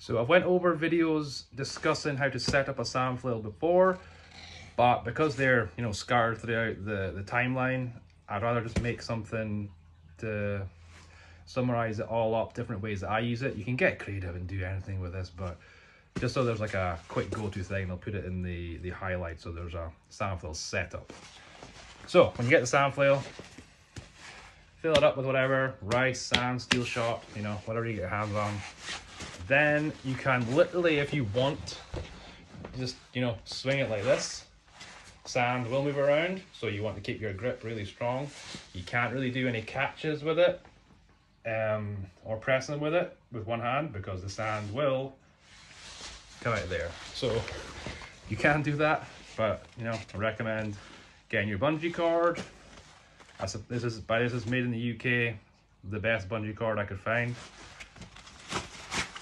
So I've went over videos discussing how to set up a Sandflail before, but because they're, you know, scattered throughout the timeline, I'd rather just make something to summarize it all up, different ways that I use it. You can get creative and do anything with this, but just so there's like a quick go-to thing, I'll put it in the highlight so there's a Sandflail setup. So when you get the Sandflail, fill it up with whatever, rice, sand, steel shot, you know, whatever you get your hands on. Then you can literally, if you want, just, you know, swing it like this. Sand will move around, so you want to keep your grip really strong. You can't really do any catches with it, or pressing with it with one hand, because the sand will come out of there. So you can do that, but, you know, I recommend getting your bungee cord. This is made in the UK, the best bungee cord I could find.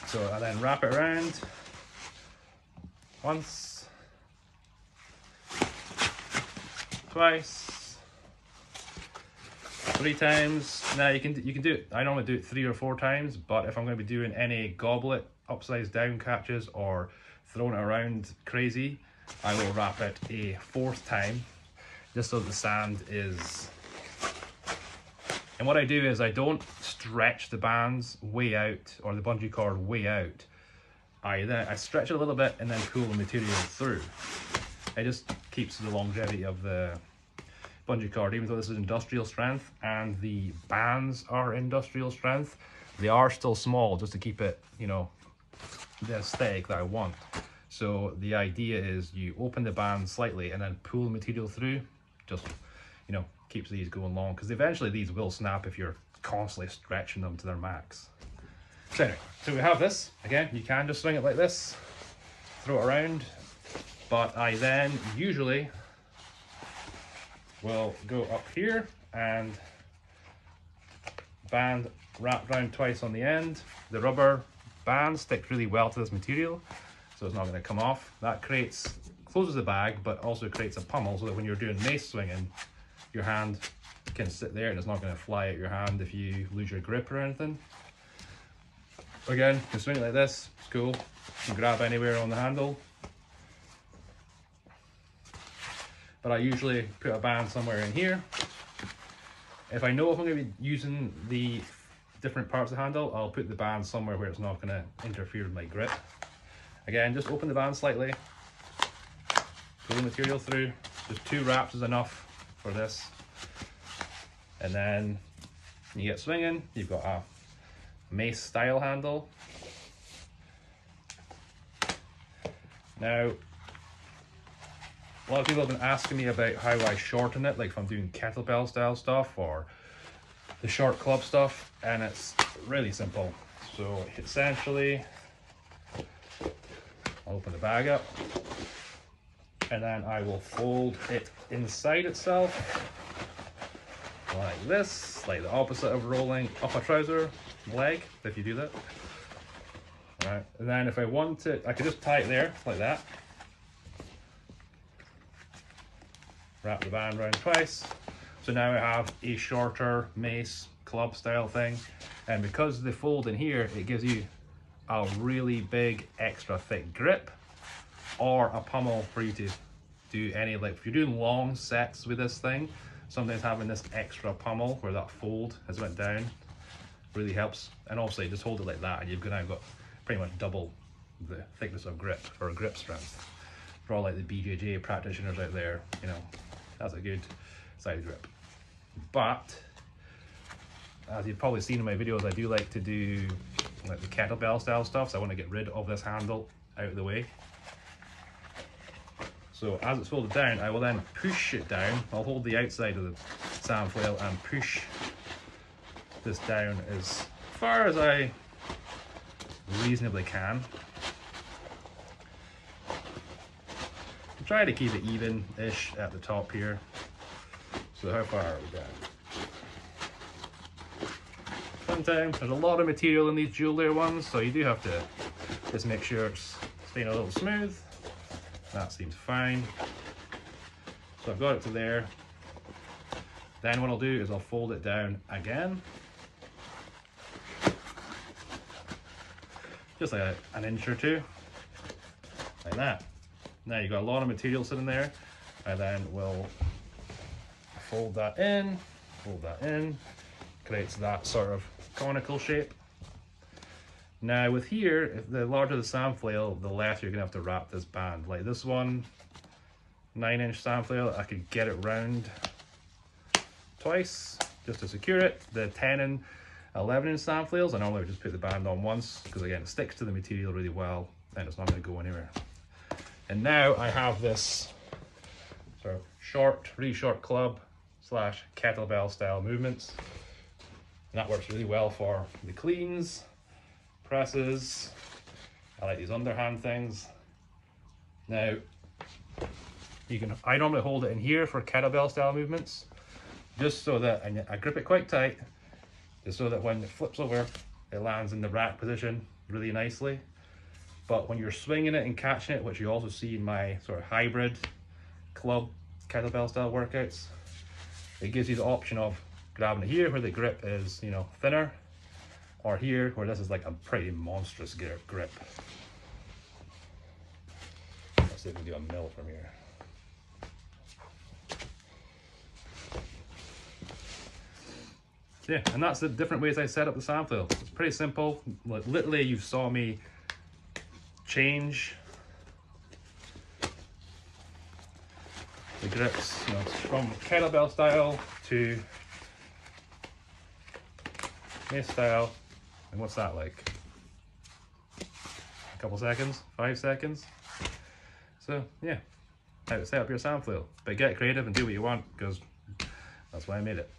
So I then wrap it around once, twice, 3 times. Now you can do it. I normally do it 3 or 4 times, but if I'm going to be doing any goblet upside down catches or throwing it around crazy, I will wrap it a 4th time, just so the sand is. And what I do is I don't stretch the bands way out or the bungee cord way out. I stretch it a little bit and then pull the material through. It just keeps the longevity of the bungee cord, even though this is industrial strength and the bands are industrial strength. They are still small, just to keep it, you know, the aesthetic that I want. So the idea is you open the band slightly and then pull the material through, just, you know, keeps these going long, because eventually these will snap if you're constantly stretching them to their max. So anyway, so we have this. Again, you can just swing it like this, throw it around, but I then usually will go up here and band wrapped around twice on the end. The rubber band sticks really well to this material, so it's not going to come off. That closes the bag, but also creates a pummel, so that when you're doing mace swinging, your hand can sit there and it's not going to fly out your hand if you lose your grip or anything. Again, you can swing it like this, it's cool. You can grab anywhere on the handle. But I usually put a band somewhere in here. If I know if I'm going to be using the different parts of the handle, I'll put the band somewhere where it's not going to interfere with my grip. Again, just open the band slightly, pull the material through. Just 2 wraps is enough for this, and then you get swinging. You've got a mace style handle. Now, a lot of people have been asking me about how I shorten it, like if I'm doing kettlebell style stuff or the short club stuff, and it's really simple. So essentially, I'll open the bag up, and then I will fold it inside itself like this, like the opposite of rolling up a trouser leg, if you do that. Right, and then if I want it, I could just tie it there like that, wrap the band around twice. So now I have a shorter mace club style thing, and because they fold in here, it gives you a really big extra thick grip, or a pummel for you to do any, like if you're doing long sets with this thing, sometimes having this extra pummel where that fold has went down really helps. And obviously just hold it like that and you've now got pretty much double the thickness of grip, or grip strength. For all like the BJJ practitioners out there, you know, that's a good side grip. But as you've probably seen in my videos, I do like to do like the kettlebell style stuff, so I want to get rid of this handle out of the way. So as it's folded down, I will then push it down. I'll hold the outside of the Sandflail and push this down as far as I reasonably can. Try to keep it even-ish at the top here. So how far are we down? Sometimes there's a lot of material in these dual layer ones, so you do have to just make sure it's staying a little smooth. That seems fine. So I've got it to there. Then what I'll do is I'll fold it down again. just like an inch or two, like that. Now you've got a lot of material sitting there, and then we'll fold that in, creates that sort of conical shape. Now with here, if the larger the Sandflail, the less you're gonna have to wrap this band. Like this one, 9-inch Sandflail, I could get it round twice just to secure it. The 10 and 11-inch Sandflails, I normally would just put the band on once, because again, it sticks to the material really well, and it's not gonna go anywhere. And now I have this sort of really short club / kettlebell style movements. And that works really well for the cleans, presses. I like these underhand things. Now, I normally hold it in here for kettlebell style movements, just so that, and I grip it quite tight, just so that when it flips over, it lands in the rack position really nicely. But when you're swinging it and catching it, which you also see in my sort of hybrid club kettlebell style workouts, it gives you the option of grabbing it here where the grip is, you know, thinner, or here where this is like a pretty monstrous grip. Let's see if we can do a mill from here. Yeah, and that's the different ways I set up the Sandflail. It's pretty simple. Like, literally, you saw me change the grips, you know, from kettlebell style to this style. And what's that like? A couple seconds, 5 seconds. So yeah, how to set up your Sandflail. But get creative and do what you want, because that's why I made it.